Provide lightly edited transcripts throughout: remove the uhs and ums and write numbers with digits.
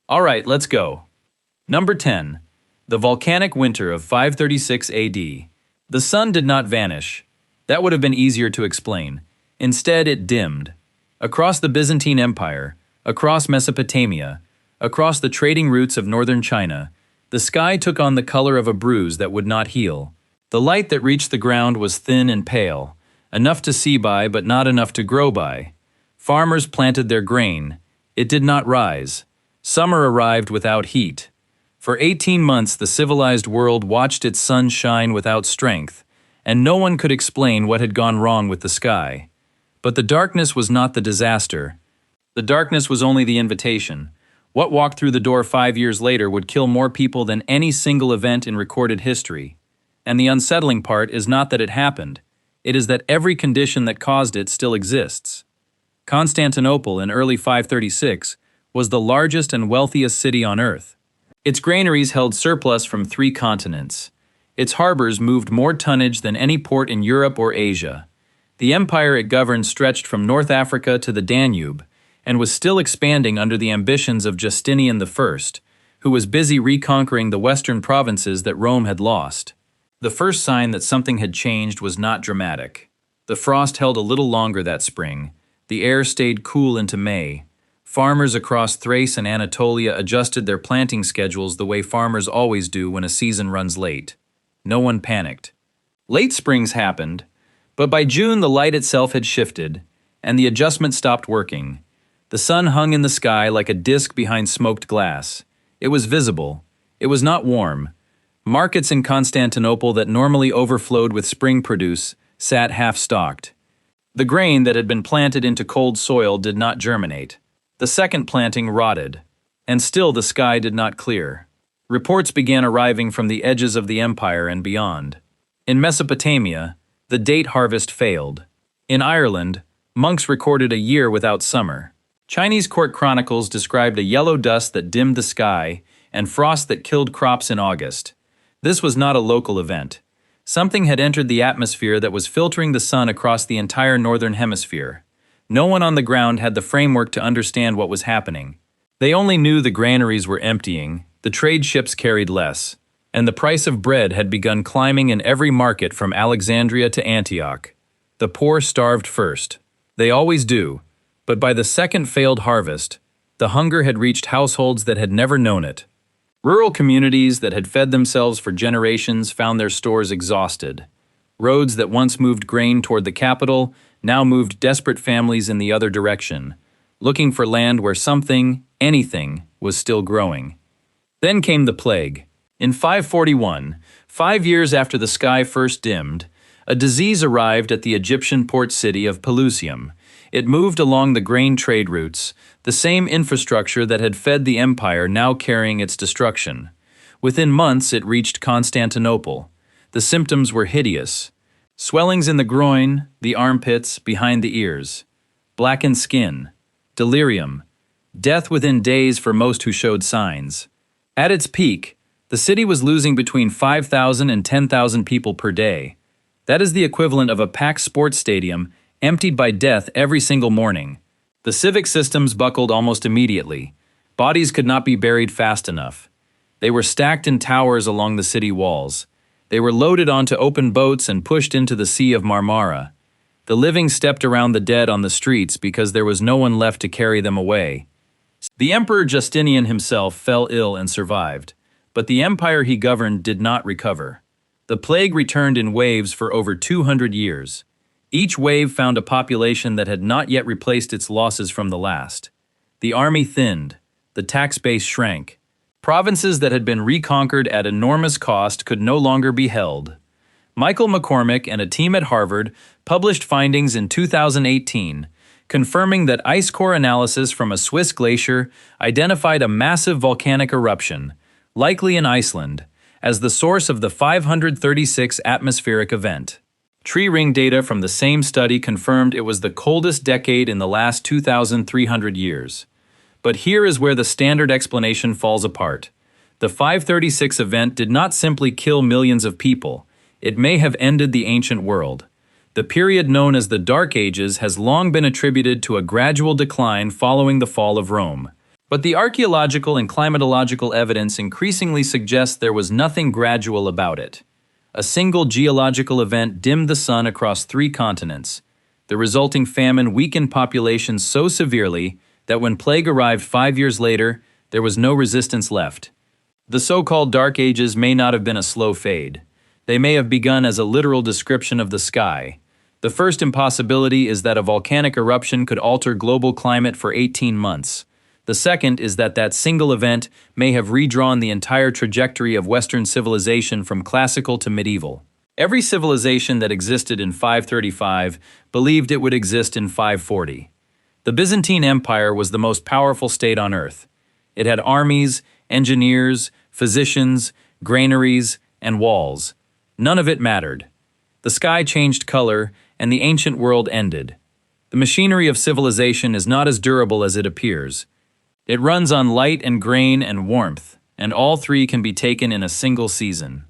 Alright, let's go. Number 10. The volcanic winter of 536 AD. The sun did not vanish. That would have been easier to explain. Instead, it dimmed. Across the Byzantine Empire, across Mesopotamia, across the trading routes of northern China, the sky took on the color of a bruise that would not heal. The light that reached the ground was thin and pale, enough to see by but not enough to grow by. Farmers planted their grain. It did not rise. Summer arrived without heat. For 18 months the civilized world watched its sun shine without strength, and no one could explain what had gone wrong with the sky. But the darkness was not the disaster. The darkness was only the invitation. What walked through the door 5 years later would kill more people than any single event in recorded history. And the unsettling part is not that it happened. It is that every condition that caused it still exists. Constantinople in early 536 was the largest and wealthiest city on earth. Its granaries held surplus from 3 continents. Its harbors moved more tonnage than any port in Europe or Asia. The empire it governed stretched from North Africa to the Danube, and was still expanding under the ambitions of Justinian I, who was busy reconquering the western provinces that Rome had lost. The first sign that something had changed was not dramatic. The frost held a little longer that spring. The air stayed cool into May. Farmers across Thrace and Anatolia adjusted their planting schedules the way farmers always do when a season runs late. No one panicked. Late springs happened, but by June the light itself had shifted, and the adjustment stopped working. The sun hung in the sky like a disk behind smoked glass. It was visible. It was not warm. Markets in Constantinople that normally overflowed with spring produce sat half-stocked. The grain that had been planted into cold soil did not germinate. The second planting rotted. And still the sky did not clear. Reports began arriving from the edges of the empire and beyond. In Mesopotamia, the date harvest failed. In Ireland, monks recorded a year without summer. Chinese court chronicles described a yellow dust that dimmed the sky and frost that killed crops in August. This was not a local event. Something had entered the atmosphere that was filtering the sun across the entire northern hemisphere. No one on the ground had the framework to understand what was happening. They only knew the granaries were emptying, the trade ships carried less, and the price of bread had begun climbing in every market from Alexandria to Antioch. The poor starved first. They always do. But by the second failed harvest, the hunger had reached households that had never known it. Rural communities that had fed themselves for generations found their stores exhausted. Roads that once moved grain toward the capital now moved desperate families in the other direction, looking for land where something, anything, was still growing. Then came the plague. In 541, 5 years after the sky first dimmed, a disease arrived at the Egyptian port city of Pelusium. It moved along the grain trade routes, the same infrastructure that had fed the empire now carrying its destruction. Within months it reached Constantinople. The symptoms were hideous. Swellings in the groin, the armpits, behind the ears. Blackened skin. Delirium. Death within days for most who showed signs. At its peak, the city was losing between 5,000 and 10,000 people per day. That is the equivalent of a packed sports stadium emptied by death every single morning. The civic systems buckled almost immediately. Bodies could not be buried fast enough. They were stacked in towers along the city walls. They were loaded onto open boats and pushed into the Sea of Marmara. The living stepped around the dead on the streets because there was no one left to carry them away. The Emperor Justinian himself fell ill and survived, but the empire he governed did not recover. The plague returned in waves for over 200 years. Each wave found a population that had not yet replaced its losses from the last. The army thinned. The tax base shrank. Provinces that had been reconquered at enormous cost could no longer be held. Michael McCormick and a team at Harvard published findings in 2018, confirming that ice core analysis from a Swiss glacier identified a massive volcanic eruption, likely in Iceland, as the source of the 536 atmospheric event. Tree ring data from the same study confirmed it was the coldest decade in the last 2,300 years. But here is where the standard explanation falls apart. The 536 event did not simply kill millions of people. It may have ended the ancient world. The period known as the Dark Ages has long been attributed to a gradual decline following the fall of Rome. But the archaeological and climatological evidence increasingly suggests there was nothing gradual about it. A single geological event dimmed the sun across 3 continents. The resulting famine weakened populations so severely that when plague arrived 5 years later, there was no resistance left. The so-called Dark Ages may not have been a slow fade. They may have begun as a literal description of the sky. The first impossibility is that a volcanic eruption could alter global climate for 18 months. The second is that that single event may have redrawn the entire trajectory of Western civilization from classical to medieval. Every civilization that existed in 535 believed it would exist in 540. The Byzantine Empire was the most powerful state on earth. It had armies, engineers, physicians, granaries, and walls. None of it mattered. The sky changed color, and the ancient world ended. The machinery of civilization is not as durable as it appears. It runs on light and grain and warmth, and all 3 can be taken in a single season.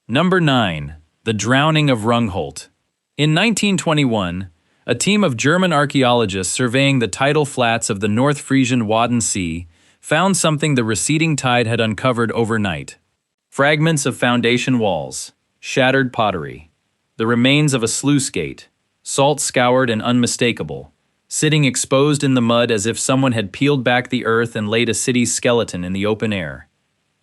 Number 9. The Drowning of Rungholt. In 1921, a team of German archaeologists surveying the tidal flats of the North Frisian Wadden Sea found something the receding tide had uncovered overnight. Fragments of foundation walls, shattered pottery, the remains of a sluice gate, salt-scoured and unmistakable, sitting exposed in the mud as if someone had peeled back the earth and laid a city's skeleton in the open air.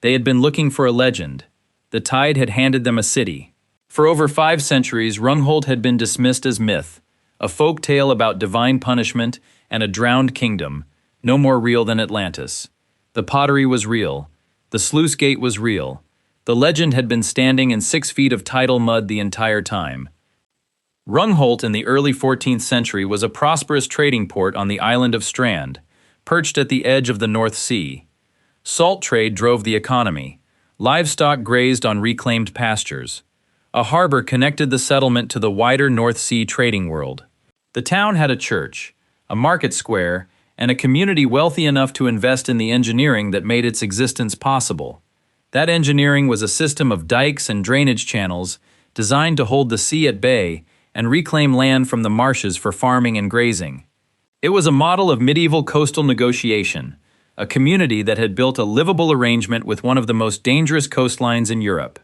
They had been looking for a legend. The tide had handed them a city. For over 5 centuries, Rungholt had been dismissed as myth, a folk tale about divine punishment and a drowned kingdom, no more real than Atlantis. The pottery was real. The sluice gate was real. The legend had been standing in 6 feet of tidal mud the entire time. Rungholt in the early 14th century was a prosperous trading port on the island of Strand, perched at the edge of the North Sea. Salt trade drove the economy. Livestock grazed on reclaimed pastures. A harbor connected the settlement to the wider North Sea trading world. The town had a church, a market square, and a community wealthy enough to invest in the engineering that made its existence possible. That engineering was a system of dikes and drainage channels designed to hold the sea at bay and reclaim land from the marshes for farming and grazing. It was a model of medieval coastal negotiation, a community that had built a livable arrangement with one of the most dangerous coastlines in Europe.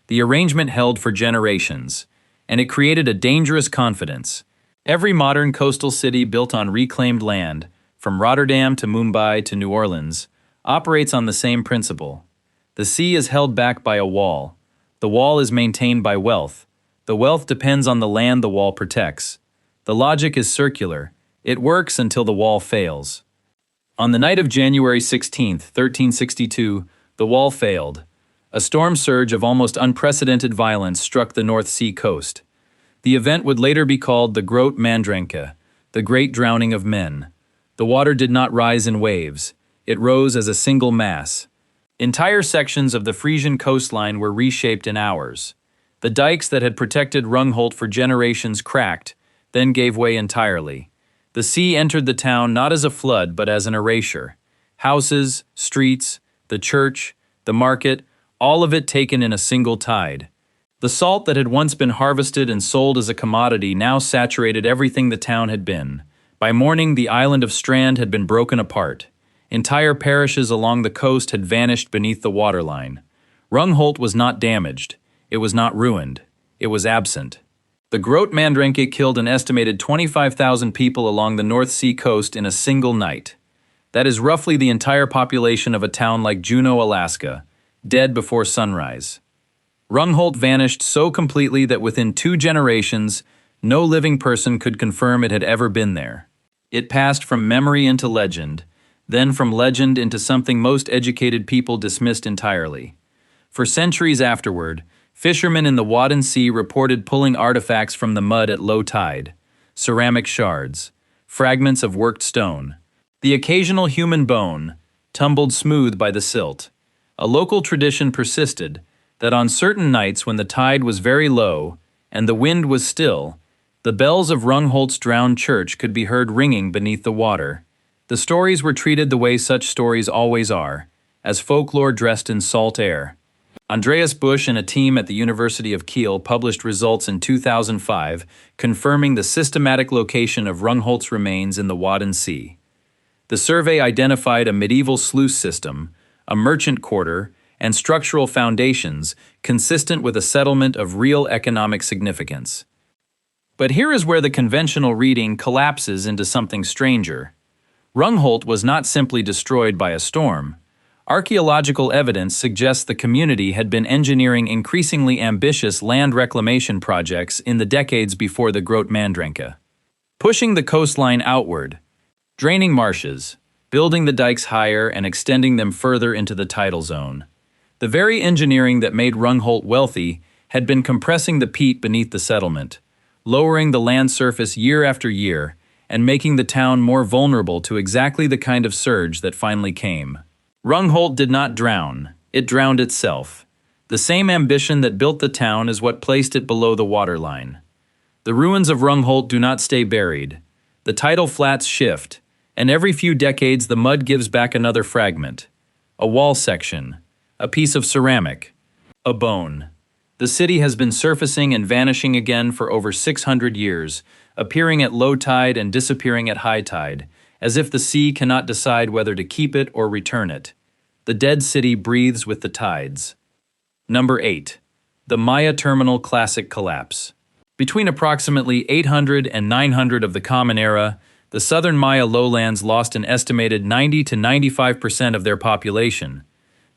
The arrangement held for generations, and it created a dangerous confidence. Every modern coastal city built on reclaimed land, from Rotterdam to Mumbai to New Orleans, operates on the same principle. The sea is held back by a wall. The wall is maintained by wealth. The wealth depends on the land the wall protects. The logic is circular. It works until the wall fails. On the night of January 16, 1362, the wall failed. A storm surge of almost unprecedented violence struck the North Sea coast. The event would later be called the Grote Mandrenke, the Great Drowning of Men. The water did not rise in waves. It rose as a single mass. Entire sections of the Frisian coastline were reshaped in hours. The dikes that had protected Rungholt for generations cracked, then gave way entirely. The sea entered the town not as a flood but as an erasure. Houses, streets, the church, the market, all of it taken in a single tide. The salt that had once been harvested and sold as a commodity now saturated everything the town had been. By morning, the island of Strand had been broken apart. Entire parishes along the coast had vanished beneath the waterline. Rungholt was not damaged. It was not ruined. It was absent. The Grote Mandrenke killed an estimated 25,000 people along the North Sea coast in a single night. That is roughly the entire population of a town like Juneau, Alaska, dead before sunrise. Rungholt vanished so completely that within 2 generations, no living person could confirm it had ever been there. It passed from memory into legend, then from legend into something most educated people dismissed entirely. For centuries afterward, fishermen in the Wadden Sea reported pulling artifacts from the mud at low tide, ceramic shards, fragments of worked stone, the occasional human bone, tumbled smooth by the silt. A local tradition persisted that on certain nights when the tide was very low and the wind was still, the bells of Rungholt's drowned church could be heard ringing beneath the water. The stories were treated the way such stories always are, as folklore dressed in salt air. Andreas Busch and a team at the University of Kiel published results in 2005 confirming the systematic location of Rungholt's remains in the Wadden Sea. The survey identified a medieval sluice system, a merchant quarter, and structural foundations consistent with a settlement of real economic significance. But here is where the conventional reading collapses into something stranger. Rungholt was not simply destroyed by a storm. Archaeological evidence suggests the community had been engineering increasingly ambitious land reclamation projects in the decades before the Groot Mandrenke. Pushing the coastline outward, draining marshes, building the dikes higher and extending them further into the tidal zone. The very engineering that made Rungholt wealthy had been compressing the peat beneath the settlement, lowering the land surface year after year, and making the town more vulnerable to exactly the kind of surge that finally came. Rungholt did not drown, it drowned itself. The same ambition that built the town is what placed it below the waterline. The ruins of Rungholt do not stay buried. The tidal flats shift, and every few decades the mud gives back another fragment. A wall section, a piece of ceramic, a bone. The city has been surfacing and vanishing again for over 600 years, appearing at low tide and disappearing at high tide, as if the sea cannot decide whether to keep it or return it. The dead city breathes with the tides. Number 8. The Maya Terminal Classic Collapse. Between approximately 800 and 900 of the Common Era, the southern Maya lowlands lost an estimated 90 to 95% of their population.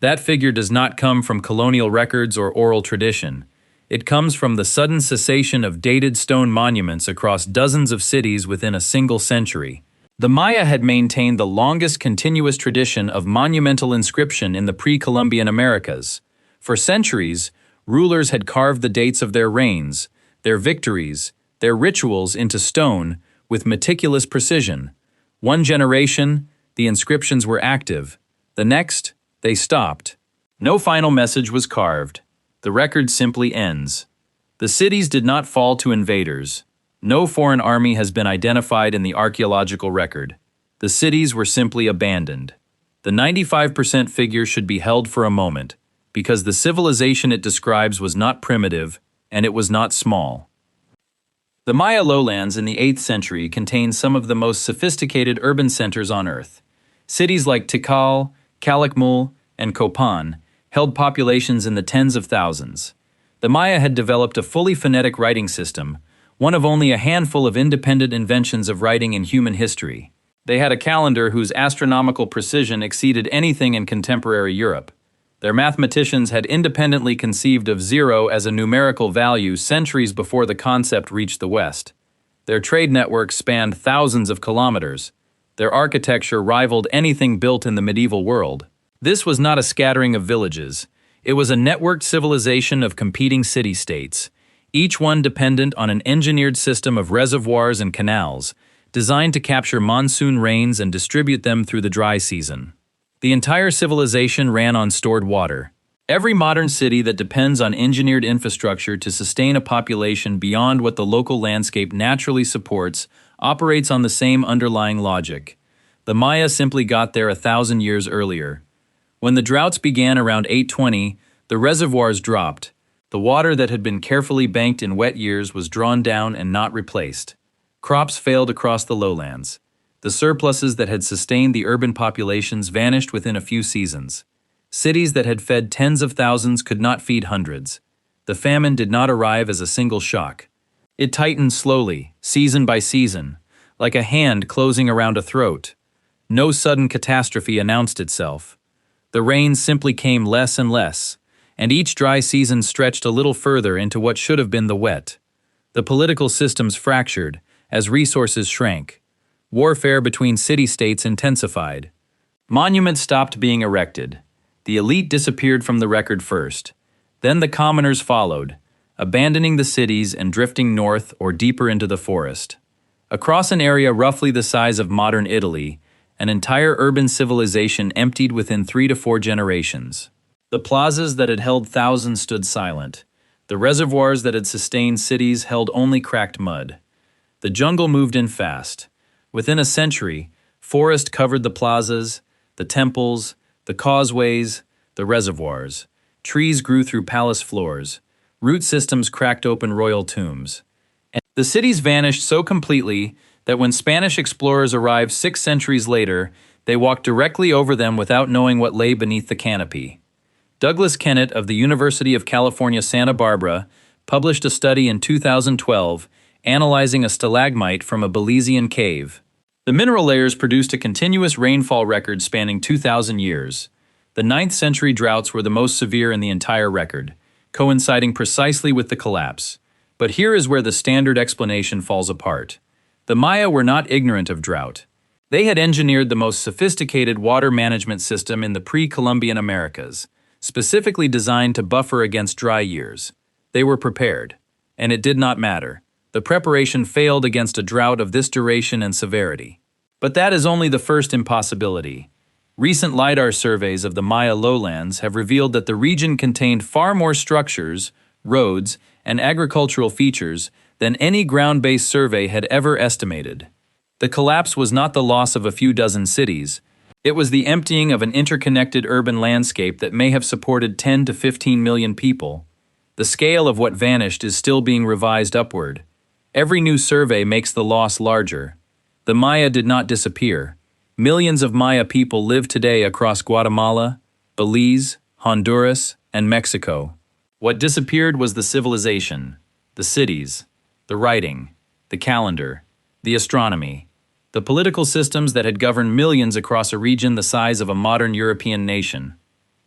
That figure does not come from colonial records or oral tradition. It comes from the sudden cessation of dated stone monuments across dozens of cities within a single century. The Maya had maintained the longest continuous tradition of monumental inscription in the pre-Columbian Americas. For centuries, rulers had carved the dates of their reigns, their victories, their rituals into stone with meticulous precision. One generation, the inscriptions were active. The next, they stopped. No final message was carved. The record simply ends. The cities did not fall to invaders. No foreign army has been identified in the archaeological record. The cities were simply abandoned. The 95% figure should be held for a moment, because the civilization it describes was not primitive, and it was not small. The Maya lowlands in the 8th century contained some of the most sophisticated urban centers on Earth. Cities like Tikal, Calakmul, and Copan held populations in the tens of thousands. The Maya had developed a fully phonetic writing system, one of only a handful of independent inventions of writing in human history. They had a calendar whose astronomical precision exceeded anything in contemporary Europe. Their mathematicians had independently conceived of zero as a numerical value centuries before the concept reached the West. Their trade network spanned thousands of kilometers. Their architecture rivaled anything built in the medieval world. This was not a scattering of villages. It was a networked civilization of competing city-states, each one dependent on an engineered system of reservoirs and canals, designed to capture monsoon rains and distribute them through the dry season. The entire civilization ran on stored water. Every modern city that depends on engineered infrastructure to sustain a population beyond what the local landscape naturally supports operates on the same underlying logic. The Maya simply got there 1,000 years earlier. When the droughts began around 820, the reservoirs dropped. The water that had been carefully banked in wet years was drawn down and not replaced. Crops failed across the lowlands. The surpluses that had sustained the urban populations vanished within a few seasons. Cities that had fed tens of thousands could not feed hundreds. The famine did not arrive as a single shock. It tightened slowly, season by season, like a hand closing around a throat. No sudden catastrophe announced itself. The rains simply came less and less, and each dry season stretched a little further into what should have been the wet. The political systems fractured as resources shrank. Warfare between city-states intensified. Monuments stopped being erected. The elite disappeared from the record first. Then the commoners followed, abandoning the cities and drifting north or deeper into the forest. Across an area roughly the size of modern Italy, an entire urban civilization emptied within 3 to 4 generations. The plazas that had held thousands stood silent. The reservoirs that had sustained cities held only cracked mud. The jungle moved in fast. Within a century, forest covered the plazas, the temples, the causeways, the reservoirs. Trees grew through palace floors. Root systems cracked open royal tombs. And the cities vanished so completely that when Spanish explorers arrived 6 centuries later, they walked directly over them without knowing what lay beneath the canopy. Douglas Kennett of the University of California, Santa Barbara, published a study in 2012 analyzing a stalagmite from a Belizean cave. The mineral layers produced a continuous rainfall record spanning 2,000 years. The 9th century droughts were the most severe in the entire record, coinciding precisely with the collapse. But here is where the standard explanation falls apart. The Maya were not ignorant of drought. They had engineered the most sophisticated water management system in the pre-Columbian Americas, specifically designed to buffer against dry years. They were prepared, and it did not matter. The preparation failed against a drought of this duration and severity. But that is only the first impossibility. Recent LiDAR surveys of the Maya lowlands have revealed that the region contained far more structures, roads, and agricultural features than any ground-based survey had ever estimated. The collapse was not the loss of a few dozen cities. It was the emptying of an interconnected urban landscape that may have supported 10 to 15 million people. The scale of what vanished is still being revised upward. Every new survey makes the loss larger. The Maya did not disappear. Millions of Maya people live today across Guatemala, Belize, Honduras, and Mexico. What disappeared was the civilization, the cities, the writing, the calendar, the astronomy, the political systems that had governed millions across a region the size of a modern European nation.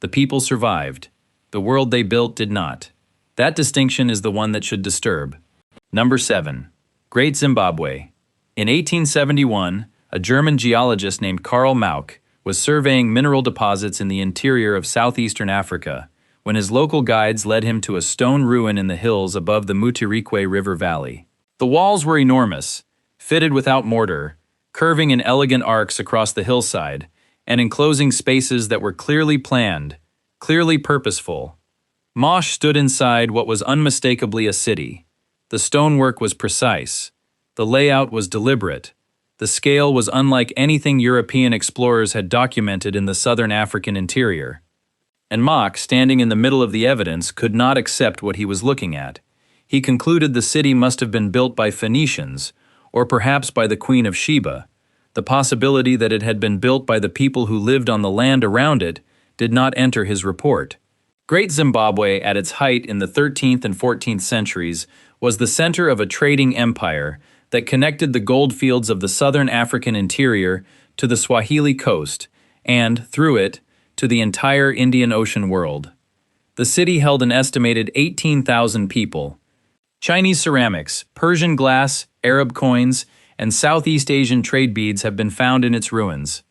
The people survived. The world they built did not. That distinction is the one that should disturb. Number 7. Great Zimbabwe. In 1871, a German geologist named Karl Mauck was surveying mineral deposits in the interior of southeastern Africa when his local guides led him to a stone ruin in the hills above the Mutirikwe River Valley. The walls were enormous, fitted without mortar, curving in elegant arcs across the hillside, and enclosing spaces that were clearly planned, clearly purposeful. Mosh stood inside what was unmistakably a city. The stonework was precise. The layout was deliberate. The scale was unlike anything European explorers had documented in the southern African interior. And Mauck, standing in the middle of the evidence, could not accept what he was looking at. He concluded the city must have been built by Phoenicians, or perhaps by the Queen of Sheba. The possibility that it had been built by the people who lived on the land around it did not enter his report. Great Zimbabwe, at its height in the 13th and 14th centuries, was the center of a trading empire that connected the gold fields of the southern African interior to the Swahili coast, and, through it, to the entire Indian Ocean world. The city held an estimated 18,000 people. Chinese ceramics, Persian glass, Arab coins, and Southeast Asian trade beads have been found in its ruins.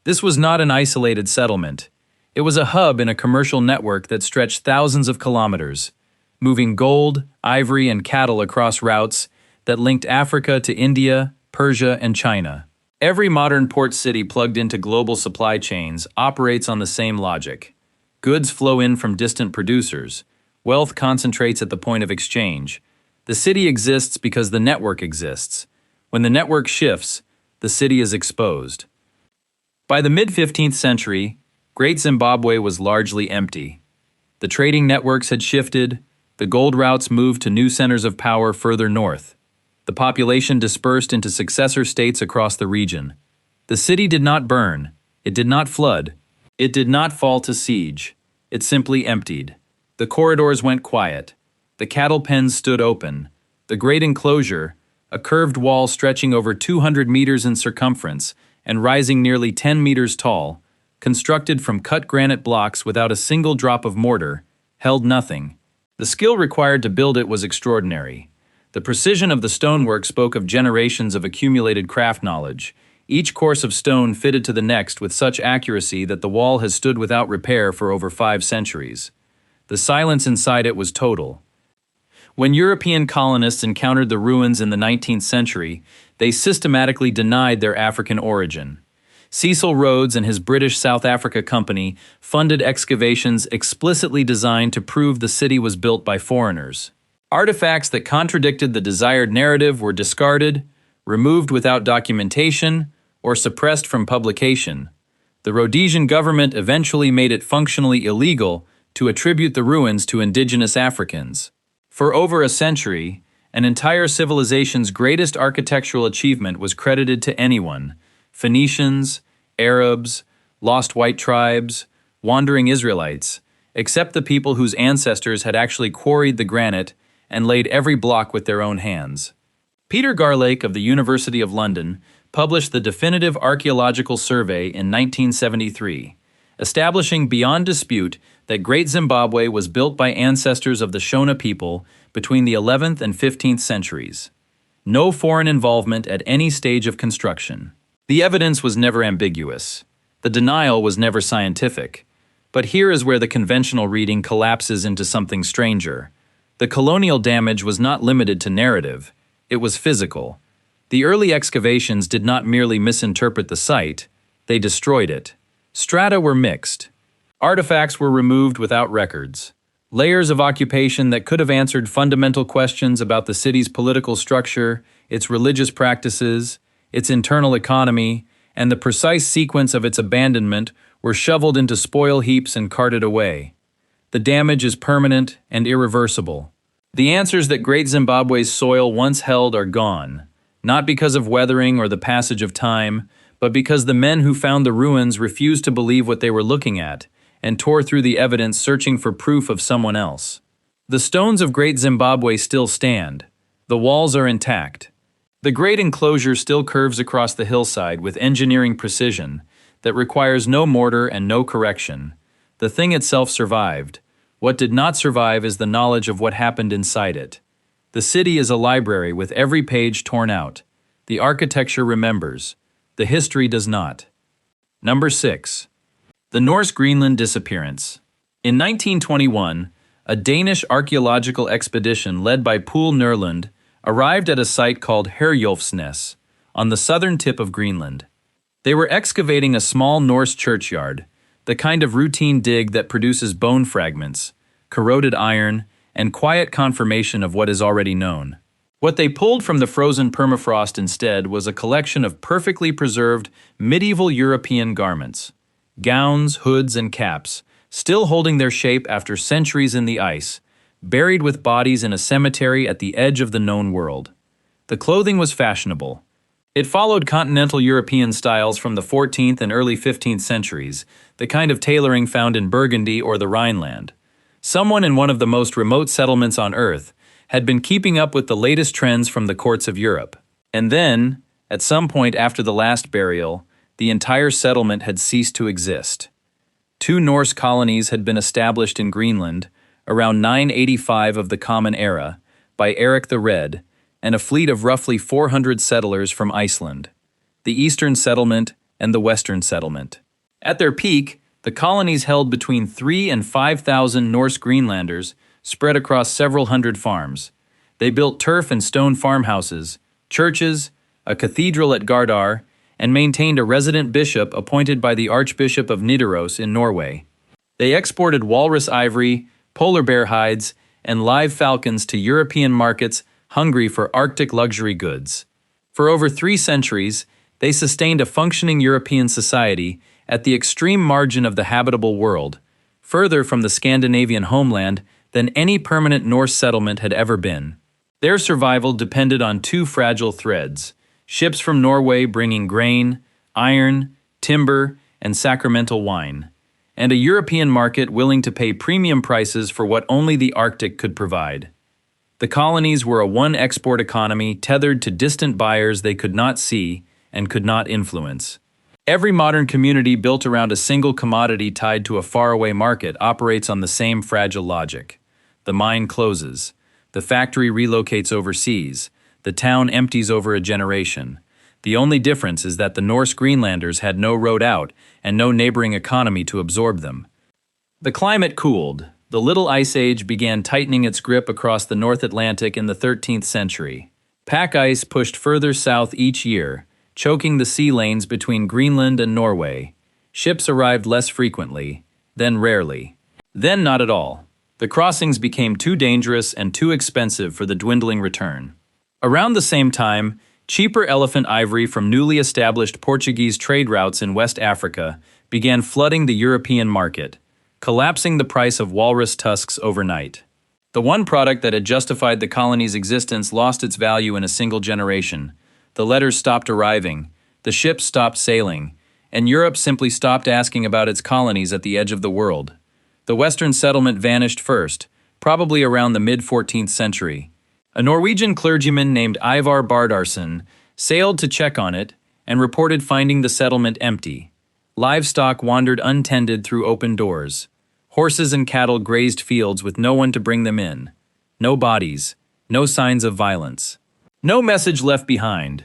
This was not an isolated settlement. It was a hub in a commercial network that stretched thousands of kilometers, moving gold, ivory, and cattle across routes that linked Africa to India, Persia, and China. Every modern port city plugged into global supply chains operates on the same logic. Goods flow in from distant producers. Wealth concentrates at the point of exchange. The city exists because the network exists. When the network shifts, the city is exposed. By the mid-15th century, Great Zimbabwe was largely empty. The trading networks had shifted, the gold routes moved to new centers of power further north. The population dispersed into successor states across the region. The city did not burn, it did not flood, it did not fall to siege. It simply emptied. The corridors went quiet. The cattle pens stood open. The great enclosure, a curved wall stretching over 200 meters in circumference and rising nearly 10 meters tall, constructed from cut granite blocks without a single drop of mortar, held nothing. The skill required to build it was extraordinary. The precision of the stonework spoke of generations of accumulated craft knowledge, each course of stone fitted to the next with such accuracy that the wall has stood without repair for over 5 centuries. The silence inside it was total. When European colonists encountered the ruins in the 19th century, they systematically denied their African origin. Cecil Rhodes and his British South Africa Company funded excavations explicitly designed to prove the city was built by foreigners. Artifacts that contradicted the desired narrative were discarded, removed without documentation, or suppressed from publication. The Rhodesian government eventually made it functionally illegal to attribute the ruins to indigenous Africans. For over a century, An entire civilization's greatest architectural achievement was credited to anyone: Phoenicians, Arabs, lost white tribes, wandering Israelites, except the people whose ancestors had actually quarried the granite and laid every block with their own hands. Peter Garlake of the University of London published the definitive archaeological survey in 1973, establishing beyond dispute that Great Zimbabwe was built by ancestors of the Shona people between the 11th and 15th centuries. No foreign involvement at any stage of construction. The evidence was never ambiguous. The denial was never scientific. But here is where the conventional reading collapses into something stranger. The colonial damage was not limited to narrative. It was physical. The early excavations did not merely misinterpret the site, they destroyed it. Strata were mixed. Artifacts were removed without records. Layers of occupation that could have answered fundamental questions about the city's political structure, its religious practices, its internal economy, and the precise sequence of its abandonment were shoveled into spoil heaps and carted away. The damage is permanent and irreversible. The answers that Great Zimbabwe's soil once held are gone, not because of weathering or the passage of time, but because the men who found the ruins refused to believe what they were looking at and tore through the evidence searching for proof of someone else. The stones of Great Zimbabwe still stand. The walls are intact. The great enclosure still curves across the hillside with engineering precision that requires no mortar and no correction. The thing itself survived. What did not survive is the knowledge of what happened inside it. The city is a library with every page torn out. The architecture remembers. The history does not. Number 6. The Norse Greenland disappearance. In 1921, a Danish archaeological expedition led by Poul Nerlund arrived at a site called Herjolfsnes, on the southern tip of Greenland. They were excavating a small Norse churchyard, the kind of routine dig that produces bone fragments, corroded iron, and quiet confirmation of what is already known. What they pulled from the frozen permafrost instead was a collection of perfectly preserved medieval European garments. Gowns, hoods, and caps, still holding their shape after centuries in the ice, buried with bodies in a cemetery at the edge of the known world. The clothing was fashionable. It followed continental European styles from the 14th and early 15th centuries, the kind of tailoring found in Burgundy or the Rhineland. Someone in one of the most remote settlements on Earth had been keeping up with the latest trends from the courts of Europe. And then, at some point after the last burial, the entire settlement had ceased to exist. 2 Norse colonies had been established in Greenland, around 985 of the Common Era, by Eric the Red, and a fleet of roughly 400 settlers from Iceland, the Eastern Settlement and the Western Settlement. At their peak, the colonies held between 3,000 and 5,000 Norse Greenlanders spread across several hundred farms. They built turf and stone farmhouses, churches, a cathedral at Gardar, and maintained a resident bishop appointed by the Archbishop of Nidaros in Norway. They exported walrus ivory, polar bear hides, and live falcons to European markets hungry for Arctic luxury goods. For over 3 centuries, they sustained a functioning European society at the extreme margin of the habitable world, further from the Scandinavian homeland than any permanent Norse settlement had ever been. Their survival depended on 2 fragile threads: ships from Norway bringing grain, iron, timber, and sacramental wine, and a European market willing to pay premium prices for what only the Arctic could provide. The colonies were a one-export economy tethered to distant buyers they could not see and could not influence. Every modern community built around a single commodity tied to a faraway market operates on the same fragile logic. The mine closes. The factory relocates overseas. The town empties over a generation. The only difference is that the Norse Greenlanders had no road out and no neighboring economy to absorb them. The climate cooled. The Little Ice Age began tightening its grip across the North Atlantic in the 13th century. Pack ice pushed further south each year, choking the sea lanes between Greenland and Norway. Ships arrived less frequently, then rarely. Then not at all. The crossings became too dangerous and too expensive for the dwindling return. Around the same time, cheaper elephant ivory from newly established Portuguese trade routes in West Africa began flooding the European market, collapsing the price of walrus tusks overnight. The one product that had justified the colony's existence lost its value in a single generation. The letters stopped arriving, the ships stopped sailing, and Europe simply stopped asking about its colonies at the edge of the world. The Western settlement vanished first, probably around the mid-14th century. A Norwegian clergyman named Ivar Bardarson sailed to check on it and reported finding the settlement empty. Livestock wandered untended through open doors. Horses and cattle grazed fields with no one to bring them in. No bodies, no signs of violence. No message left behind.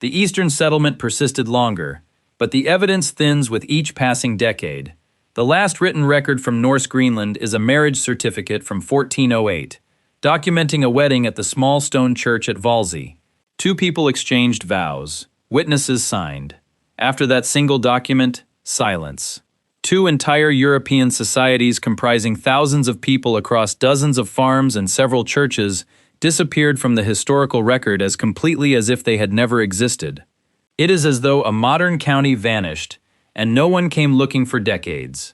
The eastern settlement persisted longer, but the evidence thins with each passing decade. The last written record from Norse Greenland is a marriage certificate from 1408, documenting a wedding at the small stone church at Valsey. Two people exchanged vows. Witnesses signed. After that single document, silence. Two entire European societies comprising thousands of people across dozens of farms and several churches disappeared from the historical record as completely as if they had never existed. It is as though a modern county vanished, and no one came looking for decades.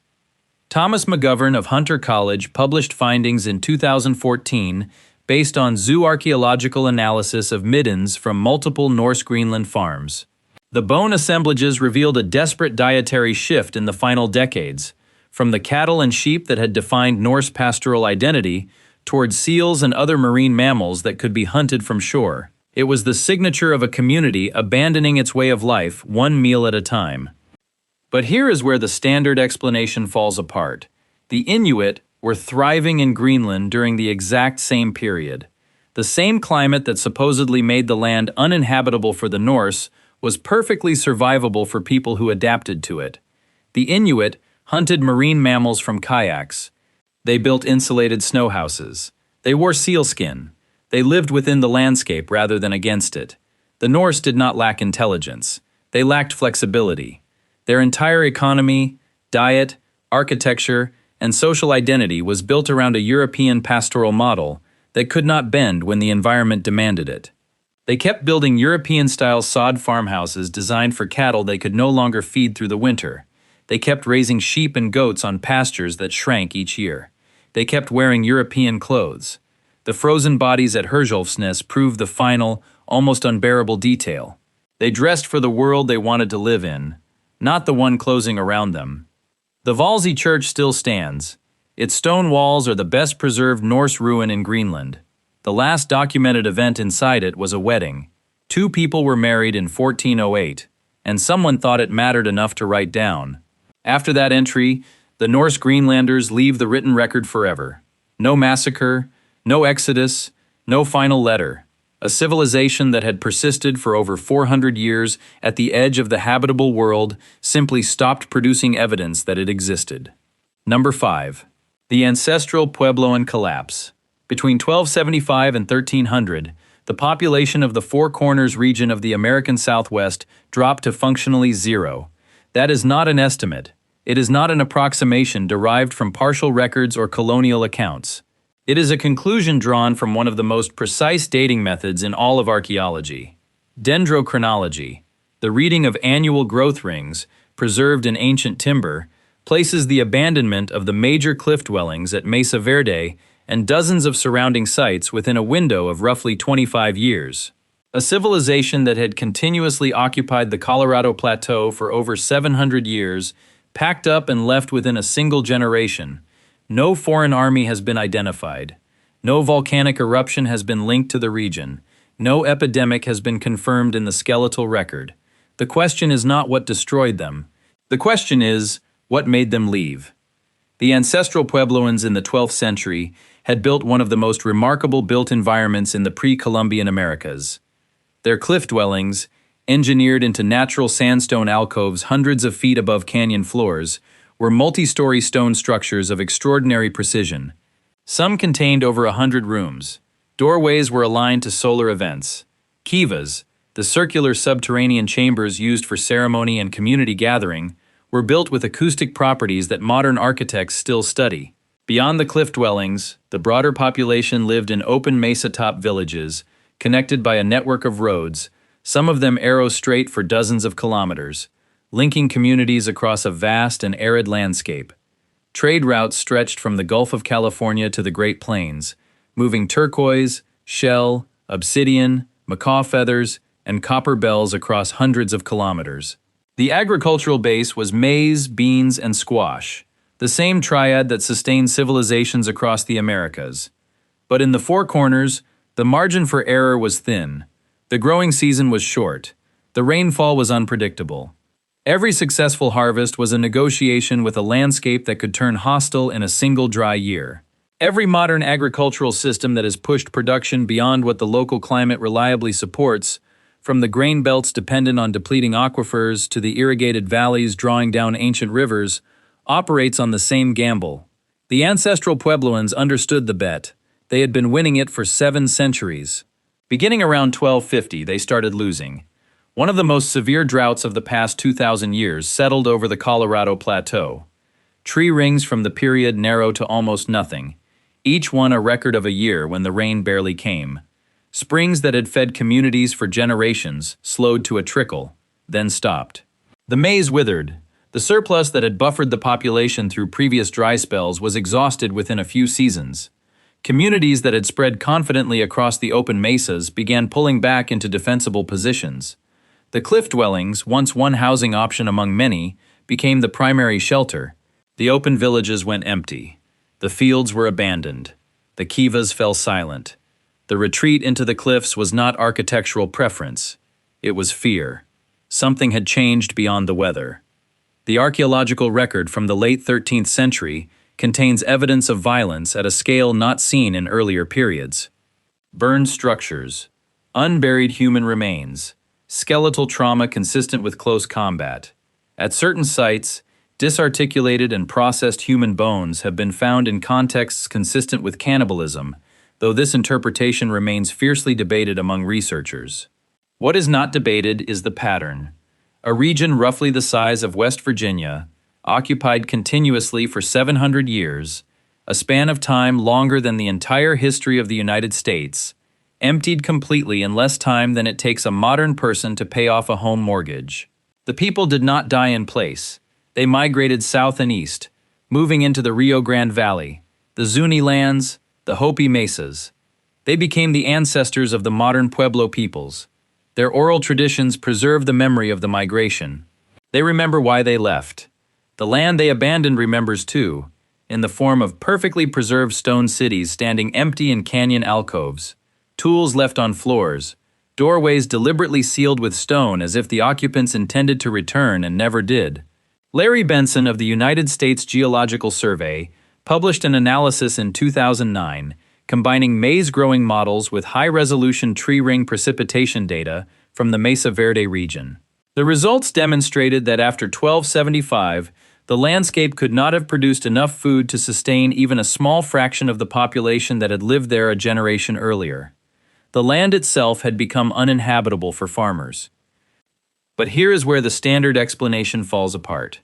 Thomas McGovern of Hunter College published findings in 2014 based on zooarchaeological analysis of middens from multiple Norse Greenland farms. The bone assemblages revealed a desperate dietary shift in the final decades, from the cattle and sheep that had defined Norse pastoral identity towards seals and other marine mammals that could be hunted from shore. It was the signature of a community abandoning its way of life one meal at a time. But here is where the standard explanation falls apart. The Inuit were thriving in Greenland during the exact same period. The same climate that supposedly made the land uninhabitable for the Norse was perfectly survivable for people who adapted to it. The Inuit hunted marine mammals from kayaks. They built insulated snow houses. They wore sealskin. They lived within the landscape rather than against it. The Norse did not lack intelligence. They lacked flexibility. Their entire economy, diet, architecture, and social identity was built around a European pastoral model that could not bend when the environment demanded it. They kept building European-style sod farmhouses designed for cattle they could no longer feed through the winter. They kept raising sheep and goats on pastures that shrank each year. They kept wearing European clothes. The frozen bodies at Herjolfsnes proved the final, almost unbearable detail. They dressed for the world they wanted to live in, not the one closing around them. The Valsey Church still stands. Its stone walls are the best preserved Norse ruin in Greenland. The last documented event inside it was a wedding. Two people were married in 1408, and someone thought it mattered enough to write down. After that entry, the Norse Greenlanders leave the written record forever. No massacre, no exodus, no final letter. A civilization that had persisted for over 400 years at the edge of the habitable world simply stopped producing evidence that it existed. Number 5. The Ancestral Puebloan Collapse. Between 1275 and 1300, the population of the Four Corners region of the American Southwest dropped to functionally zero. That is not an estimate. It is not an approximation derived from partial records or colonial accounts. It is a conclusion drawn from one of the most precise dating methods in all of archaeology. Dendrochronology, the reading of annual growth rings, preserved in ancient timber, places the abandonment of the major cliff dwellings at Mesa Verde and dozens of surrounding sites within a window of roughly 25 years. A civilization that had continuously occupied the Colorado Plateau for over 700 years, packed up and left within a single generation. No foreign army has been identified. No volcanic eruption has been linked to the region. No epidemic has been confirmed in the skeletal record. The question is not what destroyed them. The question is, what made them leave? The ancestral Puebloans in the 12th century had built one of the most remarkable built environments in the pre-Columbian Americas. Their cliff dwellings, engineered into natural sandstone alcoves hundreds of feet above canyon floors, were multi-story stone structures of extraordinary precision. Some contained over 100 rooms. Doorways were aligned to solar events. Kivas, the circular subterranean chambers used for ceremony and community gathering, were built with acoustic properties that modern architects still study. Beyond the cliff dwellings, the broader population lived in open mesa-top villages, connected by a network of roads, some of them arrow-straight for dozens of kilometers, linking communities across a vast and arid landscape. Trade routes stretched from the Gulf of California to the Great Plains, moving turquoise, shell, obsidian, macaw feathers, and copper bells across hundreds of kilometers. The agricultural base was maize, beans, and squash, the same triad that sustained civilizations across the Americas. But in the four corners, the margin for error was thin. The growing season was short. The rainfall was unpredictable. Every successful harvest was a negotiation with a landscape that could turn hostile in a single dry year. Every modern agricultural system that has pushed production beyond what the local climate reliably supports, from the grain belts dependent on depleting aquifers to the irrigated valleys drawing down ancient rivers, operates on the same gamble. The ancestral Puebloans understood the bet. They had been winning it for 7 centuries. Beginning around 1250, they started losing. One of the most severe droughts of the past 2,000 years settled over the Colorado Plateau. Tree rings from the period narrow to almost nothing, each one a record of a year when the rain barely came. Springs that had fed communities for generations slowed to a trickle, then stopped. The maize withered. The surplus that had buffered the population through previous dry spells was exhausted within a few seasons. Communities that had spread confidently across the open mesas began pulling back into defensible positions. The cliff dwellings, once one housing option among many, became the primary shelter. The open villages went empty. The fields were abandoned. The kivas fell silent. The retreat into the cliffs was not architectural preference. It was fear. Something had changed beyond the weather. The archaeological record from the late 13th century contains evidence of violence at a scale not seen in earlier periods. Burned structures, unburied human remains, skeletal trauma consistent with close combat. At certain sites, disarticulated and processed human bones have been found in contexts consistent with cannibalism, though this interpretation remains fiercely debated among researchers. What is not debated is the pattern. A region roughly the size of West Virginia, occupied continuously for 700 years, a span of time longer than the entire history of the United States, emptied completely in less time than it takes a modern person to pay off a home mortgage. The people did not die in place. They migrated south and east, moving into the Rio Grande Valley, the Zuni lands, the Hopi mesas. They became the ancestors of the modern Pueblo peoples. Their oral traditions preserve the memory of the migration. They remember why they left. The land they abandoned remembers too, in the form of perfectly preserved stone cities standing empty in canyon alcoves, tools left on floors, doorways deliberately sealed with stone as if the occupants intended to return and never did. Larry Benson of the United States Geological Survey published an analysis in 2009 combining maize-growing models with high-resolution tree ring precipitation data from the Mesa Verde region. The results demonstrated that after 1275, the landscape could not have produced enough food to sustain even a small fraction of the population that had lived there a generation earlier. The land itself had become uninhabitable for farmers. But here is where the standard explanation falls apart.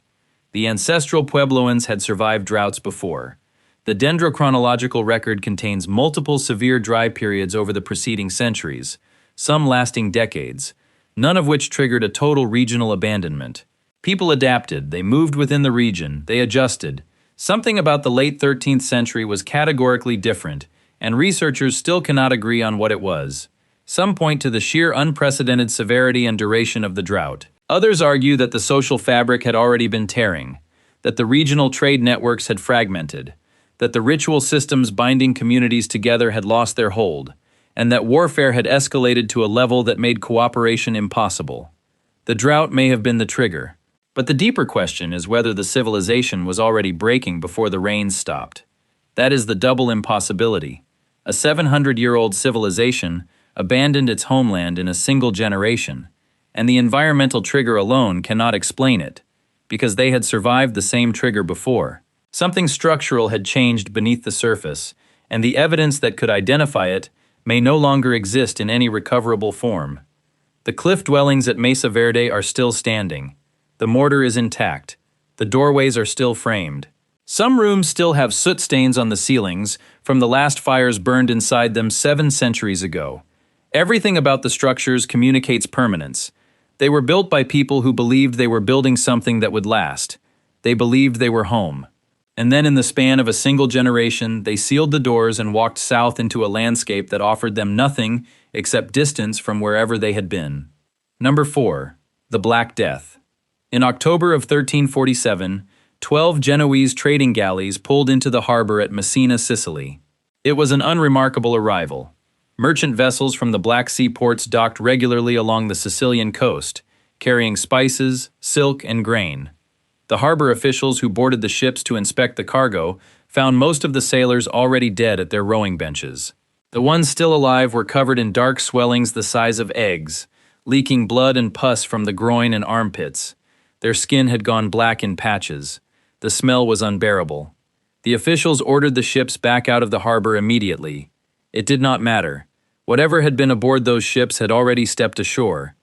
The ancestral Puebloans had survived droughts before. The dendrochronological record contains multiple severe dry periods over the preceding centuries, some lasting decades, none of which triggered a total regional abandonment. People adapted, they moved within the region, they adjusted. Something about the late 13th century was categorically different, and researchers still cannot agree on what it was. Some point to the sheer unprecedented severity and duration of the drought. Others argue that the social fabric had already been tearing, that the regional trade networks had fragmented, that the ritual systems binding communities together had lost their hold, and that warfare had escalated to a level that made cooperation impossible. The drought may have been the trigger, but the deeper question is whether the civilization was already breaking before the rains stopped. That is the double impossibility. A 700-year-old civilization abandoned its homeland in a single generation, and the environmental trigger alone cannot explain it, because they had survived the same trigger before. Something structural had changed beneath the surface, and the evidence that could identify it may no longer exist in any recoverable form. The cliff dwellings at Mesa Verde are still standing. The mortar is intact. The doorways are still framed. Some rooms still have soot stains on the ceilings from the last fires burned inside them 7 centuries ago. Everything about the structures communicates permanence. They were built by people who believed they were building something that would last. They believed they were home. And then in the span of a single generation, they sealed the doors and walked south into a landscape that offered them nothing except distance from wherever they had been. Number 4. The Black Death. In October of 1347, 12 Genoese trading galleys pulled into the harbor at Messina, Sicily. It was an unremarkable arrival. Merchant vessels from the Black Sea ports docked regularly along the Sicilian coast, carrying spices, silk, and grain. The harbor officials who boarded the ships to inspect the cargo found most of the sailors already dead at their rowing benches. The ones still alive were covered in dark swellings the size of eggs, leaking blood and pus from the groin and armpits. Their skin had gone black in patches. The smell was unbearable. The officials ordered the ships back out of the harbor immediately. It did not matter. Whatever had been aboard those ships had already stepped ashore.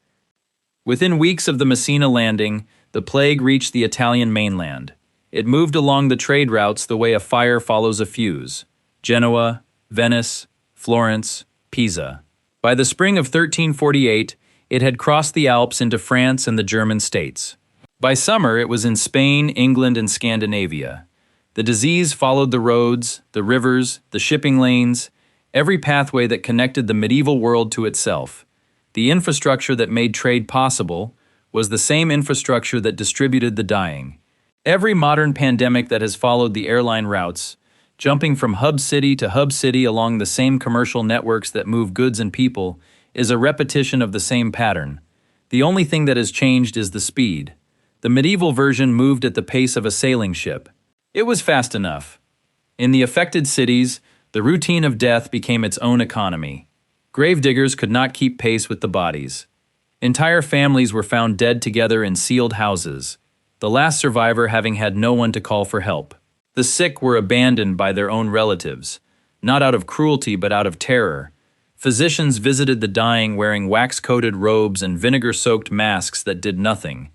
Within weeks of the Messina landing, the plague reached the Italian mainland. It moved along the trade routes the way a fire follows a fuse. Genoa, Venice, Florence, Pisa. By the spring of 1348, it had crossed the Alps into France and the German states. By summer, it was in Spain, England, and Scandinavia. The disease followed the roads, the rivers, the shipping lanes, every pathway that connected the medieval world to itself. The infrastructure that made trade possible was the same infrastructure that distributed the dying. Every modern pandemic that has followed the airline routes, jumping from hub city to hub city along the same commercial networks that move goods and people, is a repetition of the same pattern. The only thing that has changed is the speed. The medieval version moved at the pace of a sailing ship. It was fast enough. In the affected cities, the routine of death became its own economy. Gravediggers could not keep pace with the bodies. Entire families were found dead together in sealed houses, the last survivor having had no one to call for help. The sick were abandoned by their own relatives, not out of cruelty but out of terror. Physicians visited the dying wearing wax-coated robes and vinegar-soaked masks that did nothing.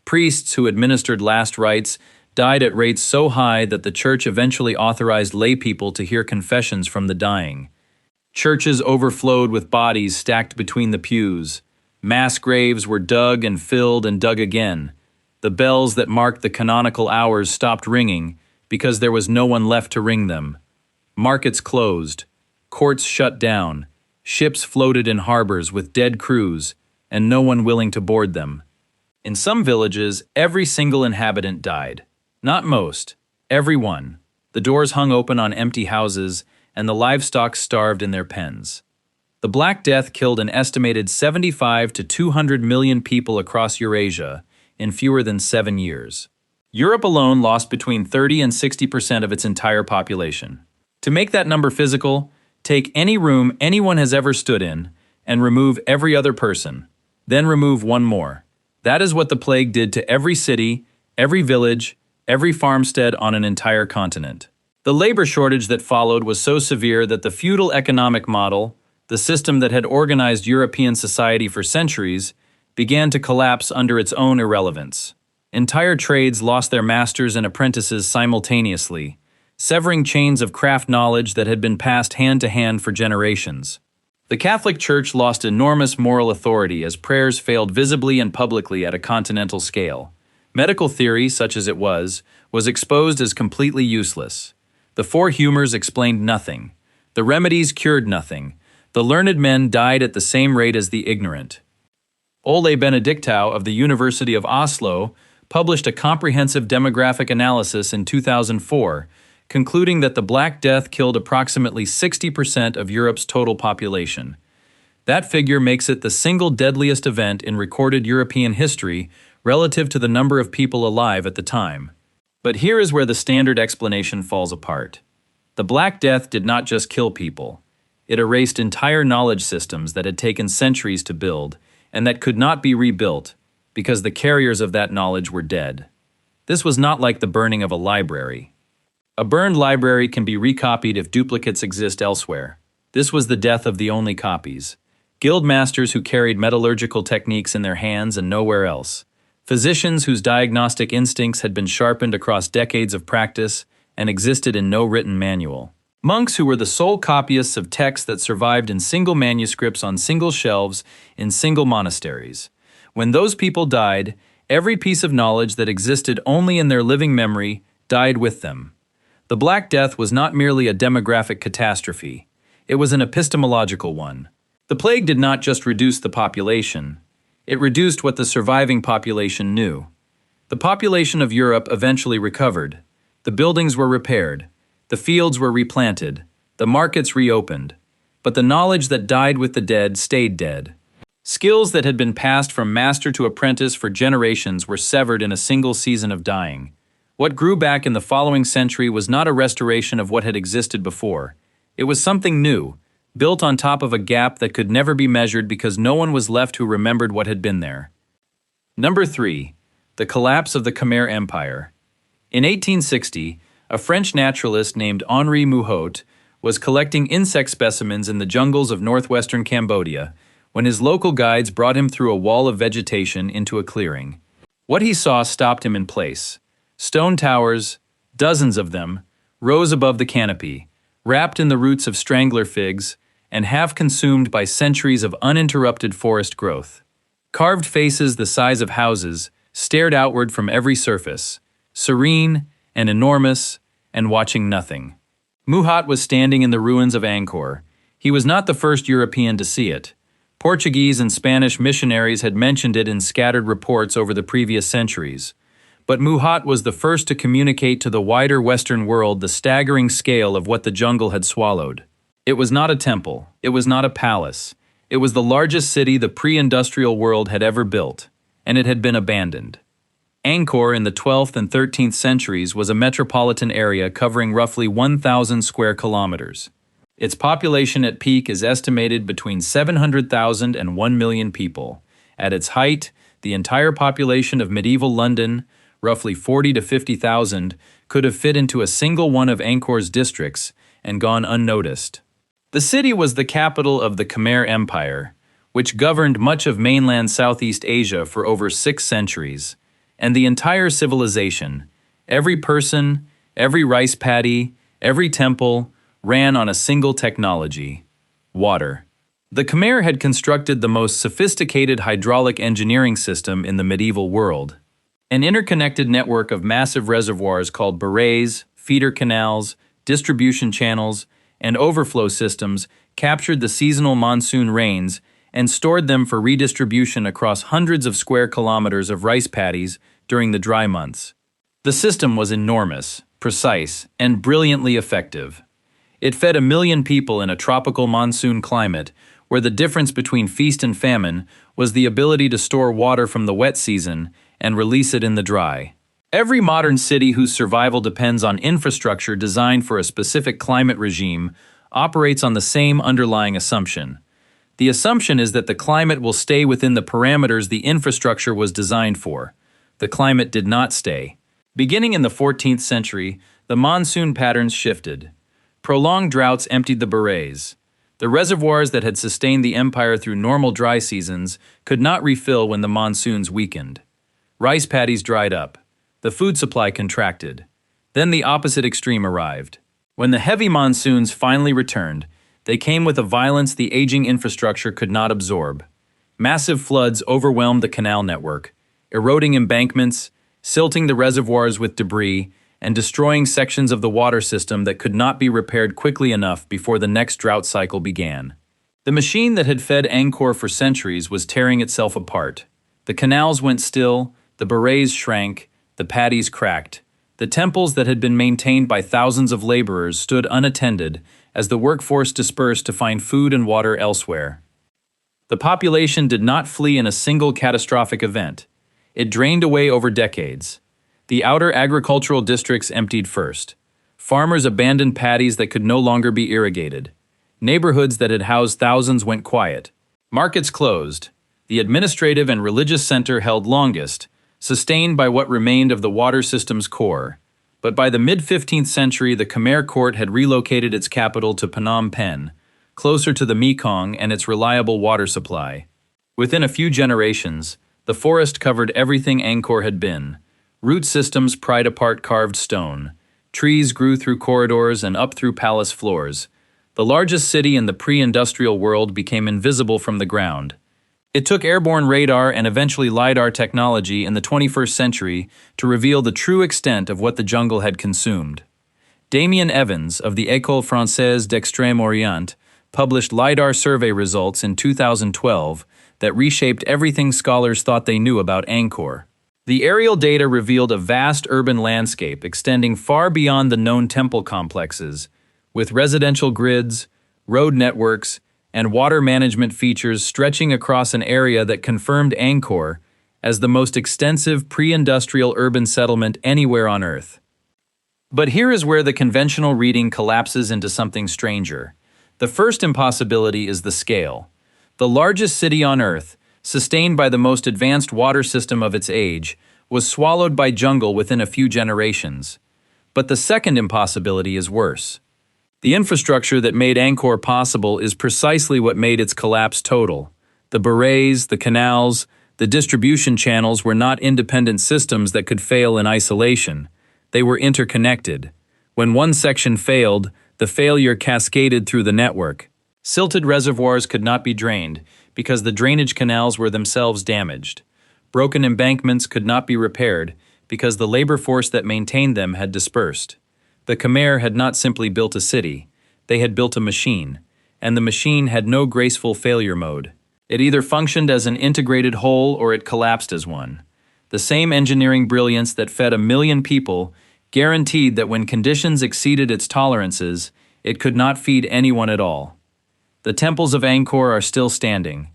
Priests who administered last rites died at rates so high that the church eventually authorized laypeople to hear confessions from the dying. Churches overflowed with bodies stacked between the pews. Mass graves were dug and filled and dug again. The bells that marked the canonical hours stopped ringing because there was no one left to ring them. Markets closed. Courts shut down. Ships floated in harbors with dead crews and no one willing to board them. In some villages, every single inhabitant died. Not most, every one. The doors hung open on empty houses and the livestock starved in their pens. The Black Death killed an estimated 75 to 200 million people across Eurasia in fewer than 7 years. Europe alone lost between 30 and 60% of its entire population. To make that number physical, take any room anyone has ever stood in and remove every other person, then remove one more. That is what the plague did to every city, every village, every farmstead on an entire continent. The labor shortage that followed was so severe that the feudal economic model, the system that had organized European society for centuries, began to collapse under its own irrelevance. Entire trades lost their masters and apprentices simultaneously, severing chains of craft knowledge that had been passed hand to hand for generations. The Catholic Church lost enormous moral authority as prayers failed visibly and publicly at a continental scale. Medical theory, such as it was exposed as completely useless. The four humors explained nothing. The remedies cured nothing. The learned men died at the same rate as the ignorant. Ole Benedictau of the University of Oslo published a comprehensive demographic analysis in 2004, concluding that the Black Death killed approximately 60% of Europe's total population. That figure makes it the single deadliest event in recorded European history relative to the number of people alive at the time. But here is where the standard explanation falls apart. The Black Death did not just kill people. It erased entire knowledge systems that had taken centuries to build and that could not be rebuilt because the carriers of that knowledge were dead. This was not like the burning of a library. A burned library can be recopied if duplicates exist elsewhere. This was the death of the only copies. Guild masters who carried metallurgical techniques in their hands and nowhere else. Physicians whose diagnostic instincts had been sharpened across decades of practice and existed in no written manual. Monks who were the sole copyists of texts that survived in single manuscripts on single shelves in single monasteries. When those people died, every piece of knowledge that existed only in their living memory died with them. The Black Death was not merely a demographic catastrophe, it was an epistemological one. The plague did not just reduce the population, it reduced what the surviving population knew. The population of Europe eventually recovered. The buildings were repaired, the fields were replanted, the markets reopened. But the knowledge that died with the dead stayed dead. Skills that had been passed from master to apprentice for generations were severed in a single season of dying. What grew back in the following century was not a restoration of what had existed before. It was something new, built on top of a gap that could never be measured because no one was left who remembered what had been there. Number 3. The collapse of the Khmer Empire. In 1860, a French naturalist named Henri Mouhot was collecting insect specimens in the jungles of northwestern Cambodia when his local guides brought him through a wall of vegetation into a clearing. What he saw stopped him in place. Stone towers, dozens of them, rose above the canopy, wrapped in the roots of strangler figs and half consumed by centuries of uninterrupted forest growth. Carved faces the size of houses stared outward from every surface, serene and enormous and watching nothing. Mouhot was standing in the ruins of Angkor. He was not the first European to see it. Portuguese and Spanish missionaries had mentioned it in scattered reports over the previous centuries. But Mouhot was the first to communicate to the wider Western world the staggering scale of what the jungle had swallowed. It was not a temple. It was not a palace. It was the largest city the pre-industrial world had ever built, and it had been abandoned. Angkor in the 12th and 13th centuries was a metropolitan area covering roughly 1,000 square kilometers. Its population at peak is estimated between 700,000 and 1 million people. At its height, the entire population of medieval London, roughly 40 to 50,000, could have fit into a single one of Angkor's districts and gone unnoticed. The city was the capital of the Khmer Empire, which governed much of mainland Southeast Asia for over 6 centuries. And the entire civilization, every person, every rice paddy, every temple, ran on a single technology: water. The Khmer had constructed the most sophisticated hydraulic engineering system in the medieval world. An interconnected network of massive reservoirs called barrages, feeder canals, distribution channels, and overflow systems captured the seasonal monsoon rains and stored them for redistribution across hundreds of square kilometers of rice paddies during the dry months. The system was enormous, precise, and brilliantly effective. It fed 1 million people in a tropical monsoon climate where the difference between feast and famine was the ability to store water from the wet season and release it in the dry. Every modern city whose survival depends on infrastructure designed for a specific climate regime operates on the same underlying assumption. The assumption is that the climate will stay within the parameters the infrastructure was designed for. The climate did not stay. Beginning in the 14th century, the monsoon patterns shifted. Prolonged droughts emptied the barrages. The reservoirs that had sustained the empire through normal dry seasons could not refill when the monsoons weakened. Rice paddies dried up. The food supply contracted. Then the opposite extreme arrived. When the heavy monsoons finally returned, they came with a violence the aging infrastructure could not absorb. Massive floods overwhelmed the canal network, eroding embankments, silting the reservoirs with debris, and destroying sections of the water system that could not be repaired quickly enough before the next drought cycle began. The machine that had fed Angkor for centuries was tearing itself apart. The canals went still, the barrages shrank, the paddies cracked. The temples that had been maintained by thousands of laborers stood unattended as the workforce dispersed to find food and water elsewhere. The population did not flee in a single catastrophic event. It drained away over decades. The outer agricultural districts emptied first. Farmers abandoned paddies that could no longer be irrigated. Neighborhoods that had housed thousands went quiet. Markets closed. The administrative and religious center held longest, sustained by what remained of the water system's core. But by the mid-15th century, the Khmer court had relocated its capital to Phnom Penh, closer to the Mekong and its reliable water supply. Within a few generations, the forest covered everything Angkor had been. Root systems pried apart carved stone. Trees grew through corridors and up through palace floors. The largest city in the pre-industrial world became invisible from the ground. It took airborne radar and eventually LiDAR technology in the 21st century to reveal the true extent of what the jungle had consumed. Damien Evans of the École Française d'Extrême-Orient published LiDAR survey results in 2012 that reshaped everything scholars thought they knew about Angkor. The aerial data revealed a vast urban landscape extending far beyond the known temple complexes, with residential grids, road networks, and water management features stretching across an area that confirmed Angkor as the most extensive pre-industrial urban settlement anywhere on Earth. But here is where the conventional reading collapses into something stranger. The first impossibility is the scale. The largest city on Earth, sustained by the most advanced water system of its age, was swallowed by jungle within a few generations. But the second impossibility is worse. The infrastructure that made Angkor possible is precisely what made its collapse total. The berets, the canals, the distribution channels were not independent systems that could fail in isolation. They were interconnected. When one section failed, the failure cascaded through the network. Silted reservoirs could not be drained because the drainage canals were themselves damaged. Broken embankments could not be repaired because the labor force that maintained them had dispersed. The Khmer had not simply built a city, they had built a machine, and the machine had no graceful failure mode. It either functioned as an integrated whole or it collapsed as one. The same engineering brilliance that fed 1 million people guaranteed that when conditions exceeded its tolerances, it could not feed anyone at all. The temples of Angkor are still standing.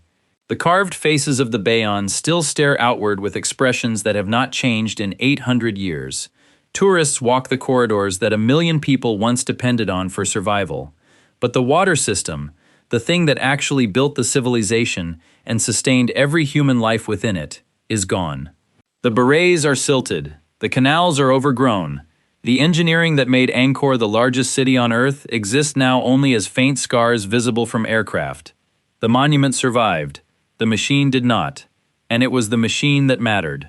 The carved faces of the Bayon still stare outward with expressions that have not changed in 800 years. Tourists walk the corridors that 1 million people once depended on for survival. But the water system, the thing that actually built the civilization and sustained every human life within it, is gone. The berets are silted, the canals are overgrown. The engineering that made Angkor the largest city on Earth exists now only as faint scars visible from aircraft. The monument survived, the machine did not, and it was the machine that mattered.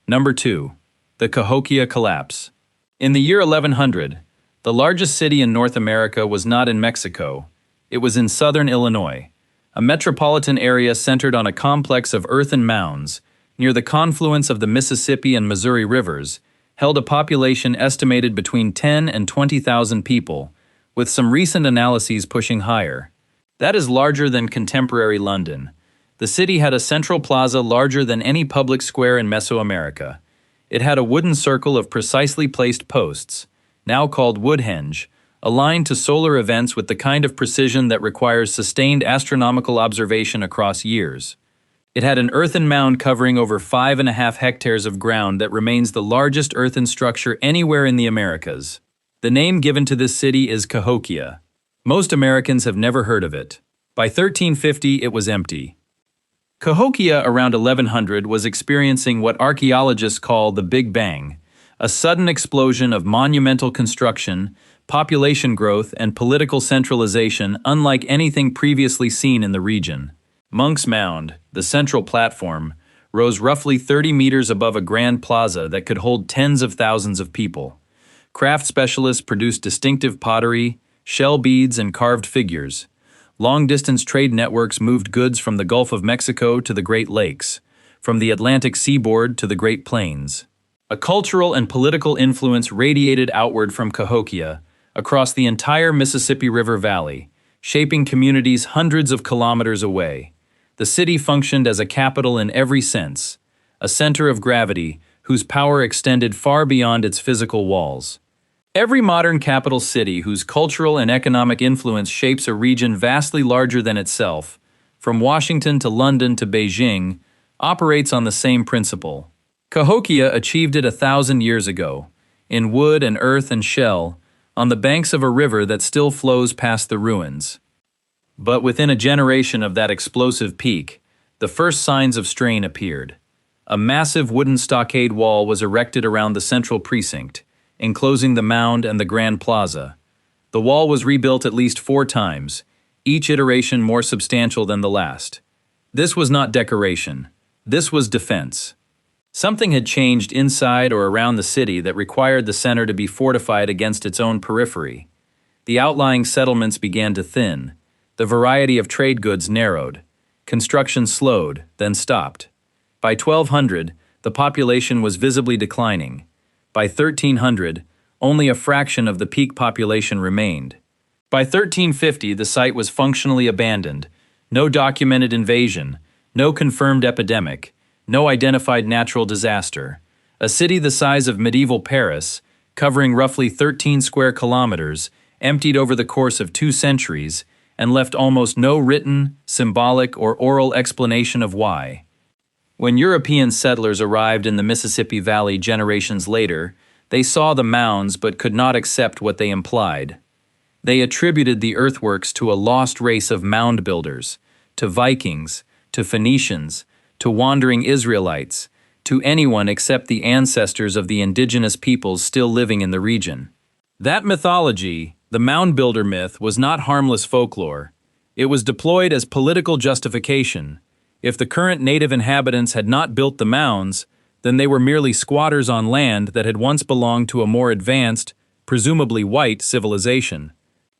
Number 2. The Cahokia collapse. In the year 1100, the largest city in North America was not in Mexico. It was in southern Illinois, a metropolitan area centered on a complex of earthen mounds near the confluence of the Mississippi and Missouri rivers, held a population estimated between 10 and 20,000 people, with some recent analyses pushing higher. That is larger than contemporary London. The city had a central plaza larger than any public square in Mesoamerica. It had a wooden circle of precisely placed posts, now called Woodhenge, aligned to solar events with the kind of precision that requires sustained astronomical observation across years. It had an earthen mound covering over 5.5 hectares of ground that remains the largest earthen structure anywhere in the Americas. The name given to this city is Cahokia. Most Americans have never heard of it. By 1350, it was empty. Cahokia around 1100 was experiencing what archaeologists call the Big Bang, a sudden explosion of monumental construction, population growth, and political centralization unlike anything previously seen in the region. Monk's Mound, the central platform, rose roughly 30 meters above a grand plaza that could hold tens of thousands of people. Craft specialists produced distinctive pottery, shell beads, and carved figures. Long-distance trade networks moved goods from the Gulf of Mexico to the Great Lakes, from the Atlantic seaboard to the Great Plains. A cultural and political influence radiated outward from Cahokia, across the entire Mississippi River Valley, shaping communities hundreds of kilometers away. The city functioned as a capital in every sense, a center of gravity whose power extended far beyond its physical walls. Every modern capital city whose cultural and economic influence shapes a region vastly larger than itself, from Washington to London to Beijing, operates on the same principle. Cahokia achieved it 1,000 years ago, in wood and earth and shell, on the banks of a river that still flows past the ruins. But within a generation of that explosive peak, the first signs of strain appeared. A massive wooden stockade wall was erected around the central precinct, enclosing the mound and the Grand Plaza. The wall was rebuilt at least 4 times, each iteration more substantial than the last. This was not decoration. This was defense. Something had changed inside or around the city that required the center to be fortified against its own periphery. The outlying settlements began to thin. The variety of trade goods narrowed. Construction slowed, then stopped. By 1200, the population was visibly declining. By 1300, only a fraction of the peak population remained. By 1350, the site was functionally abandoned. No documented invasion, no confirmed epidemic, no identified natural disaster. A city the size of medieval Paris, covering roughly 13 square kilometers, emptied over the course of 2 centuries, and left almost no written, symbolic, or oral explanation of why. When European settlers arrived in the Mississippi Valley generations later, they saw the mounds but could not accept what they implied. They attributed the earthworks to a lost race of mound builders, to Vikings, to Phoenicians, to wandering Israelites, to anyone except the ancestors of the indigenous peoples still living in the region. That mythology, the mound builder myth, was not harmless folklore. It was deployed as political justification. If the current native inhabitants had not built the mounds, then they were merely squatters on land that had once belonged to a more advanced, presumably white, civilization.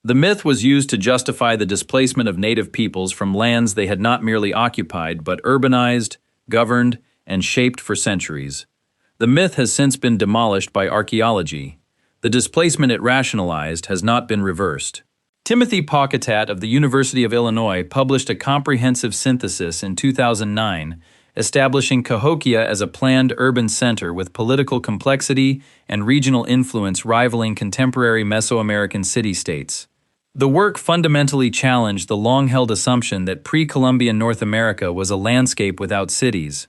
The myth was used to justify the displacement of native peoples from lands they had not merely occupied but urbanized, governed, and shaped for centuries. The myth has since been demolished by archaeology. The displacement it rationalized has not been reversed. Timothy Pawcatat of the University of Illinois published a comprehensive synthesis in 2009, establishing Cahokia as a planned urban center with political complexity and regional influence rivaling contemporary Mesoamerican city-states. The work fundamentally challenged the long-held assumption that pre-Columbian North America was a landscape without cities.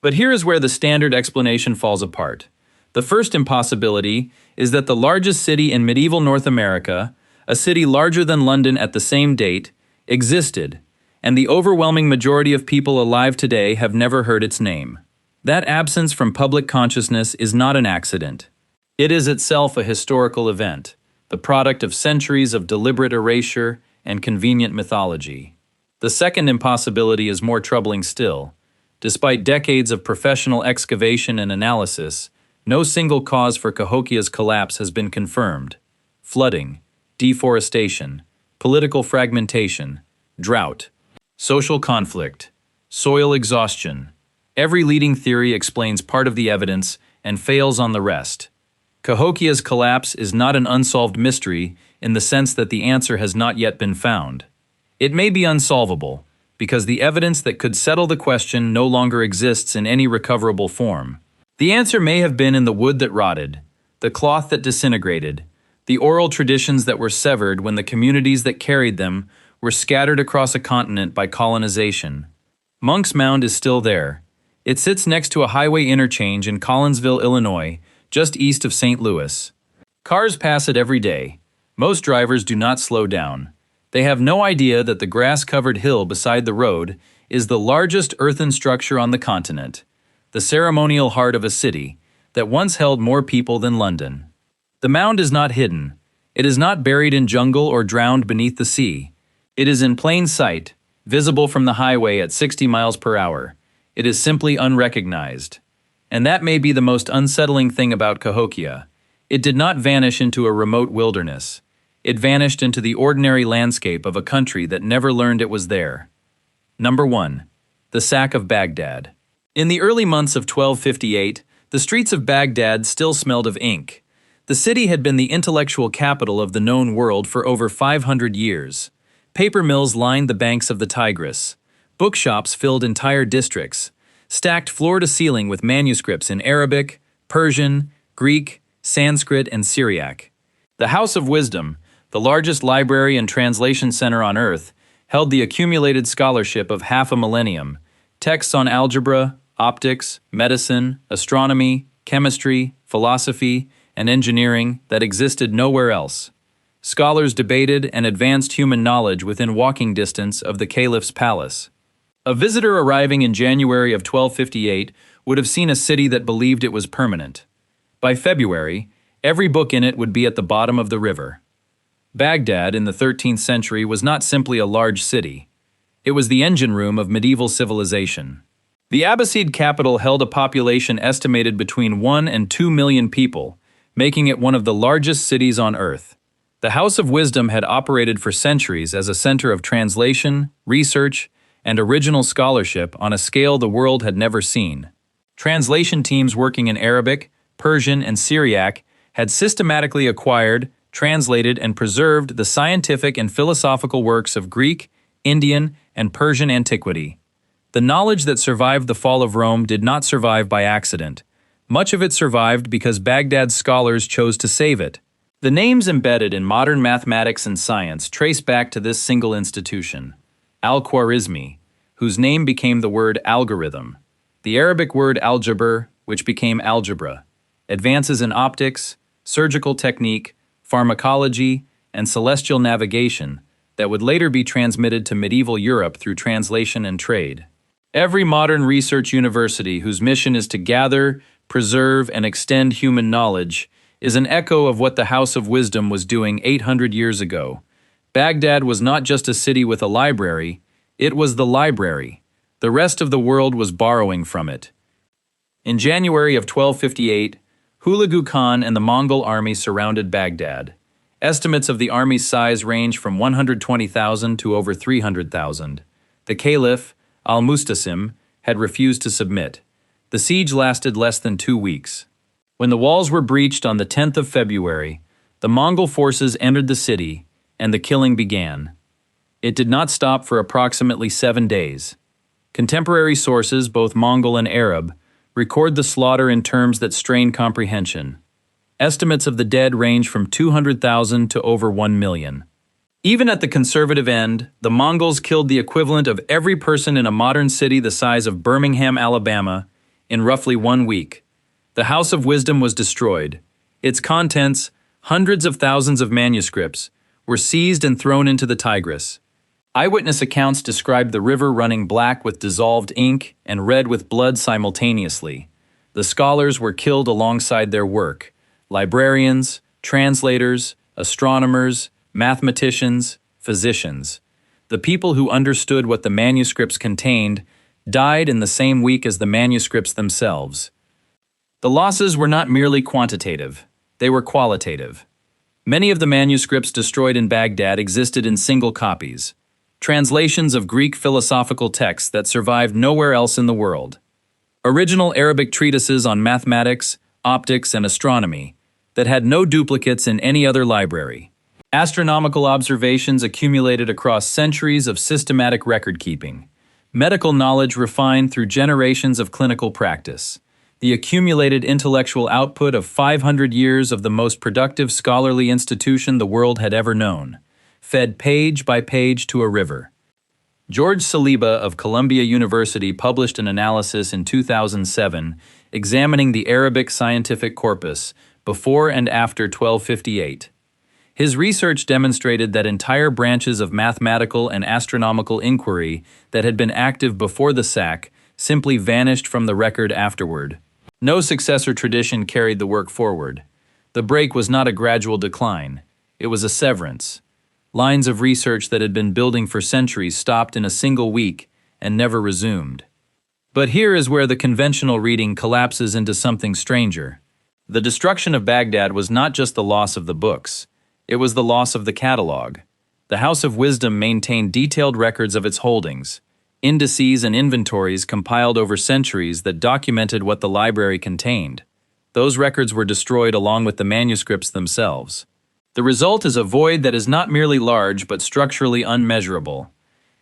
But here is where the standard explanation falls apart. The first impossibility is that the largest city in medieval North America, a city larger than London at the same date, existed, and the overwhelming majority of people alive today have never heard its name. That absence from public consciousness is not an accident. It is itself a historical event, the product of centuries of deliberate erasure and convenient mythology. The second impossibility is more troubling still. Despite decades of professional excavation and analysis, no single cause for Cahokia's collapse has been confirmed. Flooding, deforestation, political fragmentation, drought, social conflict, soil exhaustion. Every leading theory explains part of the evidence and fails on the rest. Cahokia's collapse is not an unsolved mystery in the sense that the answer has not yet been found. It may be unsolvable, because the evidence that could settle the question no longer exists in any recoverable form. The answer may have been in the wood that rotted, the cloth that disintegrated, the oral traditions that were severed when the communities that carried them were scattered across a continent by colonization. Monk's Mound is still there. It sits next to a highway interchange in Collinsville, Illinois, just east of St. Louis. Cars pass it every day. Most drivers do not slow down. They have no idea that the grass-covered hill beside the road is the largest earthen structure on the continent, the ceremonial heart of a city that once held more people than London. The mound is not hidden. It is not buried in jungle or drowned beneath the sea. It is in plain sight, visible from the highway at 60 miles per hour. It is simply unrecognized. And that may be the most unsettling thing about Cahokia. It did not vanish into a remote wilderness. It vanished into the ordinary landscape of a country that never learned it was there. Number 1. The Sack of Baghdad. In the early months of 1258, the streets of Baghdad still smelled of ink. The city had been the intellectual capital of the known world for over 500 years. Paper mills lined the banks of the Tigris. Bookshops filled entire districts, stacked floor to ceiling with manuscripts in Arabic, Persian, Greek, Sanskrit, and Syriac. The House of Wisdom, the largest library and translation center on Earth, held the accumulated scholarship of half a millennium, texts on algebra, optics, medicine, astronomy, chemistry, philosophy, and engineering that existed nowhere else. Scholars debated and advanced human knowledge within walking distance of the caliph's palace. A visitor arriving in January of 1258 would have seen a city that believed it was permanent. By February, every book in it would be at the bottom of the river. Baghdad in the 13th century was not simply a large city. It was the engine room of medieval civilization. The Abbasid capital held a population estimated between 1 and 2 million people, making it one of the largest cities on Earth. The House of Wisdom had operated for centuries as a center of translation, research, and original scholarship on a scale the world had never seen. Translation teams working in Arabic, Persian, and Syriac had systematically acquired, translated, and preserved the scientific and philosophical works of Greek, Indian, and Persian antiquity. The knowledge that survived the fall of Rome did not survive by accident. Much of it survived because Baghdad's scholars chose to save it. The names embedded in modern mathematics and science trace back to this single institution, Al-Khwarizmi, whose name became the word algorithm. The Arabic word algebr, which became algebra. Advances in optics, surgical technique, pharmacology, and celestial navigation that would later be transmitted to medieval Europe through translation and trade. Every modern research university whose mission is to gather, preserve, and extend human knowledge is an echo of what the House of Wisdom was doing 800 years ago. Baghdad was not just a city with a library, it was the library. The rest of the world was borrowing from it. In January of 1258, Hulagu Khan and the Mongol army surrounded Baghdad. Estimates of the army's size range from 120,000 to over 300,000. The Caliph, Al-Mustasim, had refused to submit. The siege lasted less than 2 weeks. When the walls were breached on the 10th of February, the Mongol forces entered the city, and the killing began. It did not stop for approximately 7 days. Contemporary sources, both Mongol and Arab, record the slaughter in terms that strain comprehension. Estimates of the dead range from 200,000 to over 1 million. Even at the conservative end, the Mongols killed the equivalent of every person in a modern city the size of Birmingham, Alabama, in roughly 1 week. The House of Wisdom was destroyed. Its contents, hundreds of thousands of manuscripts, were seized and thrown into the Tigris. Eyewitness accounts described the river running black with dissolved ink and red with blood simultaneously. The scholars were killed alongside their work. Librarians, translators, astronomers, mathematicians, physicians. The people who understood what the manuscripts contained died in the same week as the manuscripts themselves. The losses were not merely quantitative, they were qualitative. Many of the manuscripts destroyed in Baghdad existed in single copies, translations of Greek philosophical texts that survived nowhere else in the world. Original Arabic treatises on mathematics, optics, and astronomy that had no duplicates in any other library. Astronomical observations accumulated across centuries of systematic record-keeping. Medical knowledge refined through generations of clinical practice. The accumulated intellectual output of 500 years of the most productive scholarly institution the world had ever known, fed page by page to a river. George Saliba of Columbia University published an analysis in 2007 examining the Arabic scientific corpus before and after 1258. His research demonstrated that entire branches of mathematical and astronomical inquiry that had been active before the sack simply vanished from the record afterward. No successor tradition carried the work forward. The break was not a gradual decline, it was a severance. Lines of research that had been building for centuries stopped in a single week and never resumed. But here is where the conventional reading collapses into something stranger. The destruction of Baghdad was not just the loss of the books. It was the loss of the catalog. The House of Wisdom maintained detailed records of its holdings, indices and inventories compiled over centuries that documented what the library contained. Those records were destroyed along with the manuscripts themselves. The result is a void that is not merely large but structurally unmeasurable.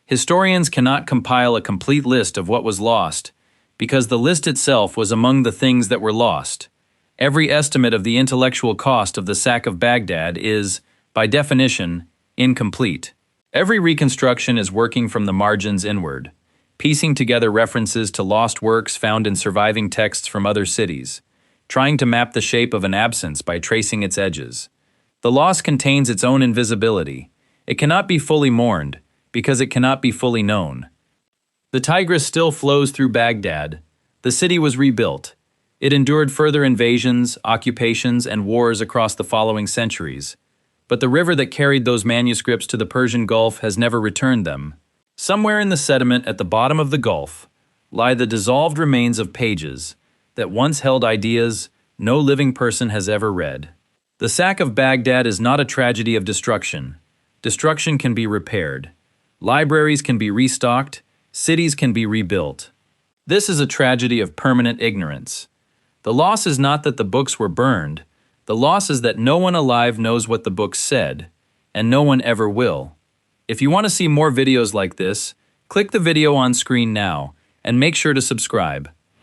Historians cannot compile a complete list of what was lost, because the list itself was among the things that were lost. Every estimate of the intellectual cost of the sack of Baghdad is, by definition, incomplete. Every reconstruction is working from the margins inward, piecing together references to lost works found in surviving texts from other cities, trying to map the shape of an absence by tracing its edges. The loss contains its own invisibility. It cannot be fully mourned, because it cannot be fully known. The Tigris still flows through Baghdad. The city was rebuilt. It endured further invasions, occupations, and wars across the following centuries. But the river that carried those manuscripts to the Persian Gulf has never returned them. Somewhere in the sediment at the bottom of the Gulf lie the dissolved remains of pages that once held ideas no living person has ever read. The sack of Baghdad is not a tragedy of destruction. Destruction can be repaired. Libraries can be restocked. Cities can be rebuilt. This is a tragedy of permanent ignorance. The loss is not that the books were burned. The loss is that no one alive knows what the book said, and no one ever will. If you want to see more videos like this, click the video on screen now, and make sure to subscribe.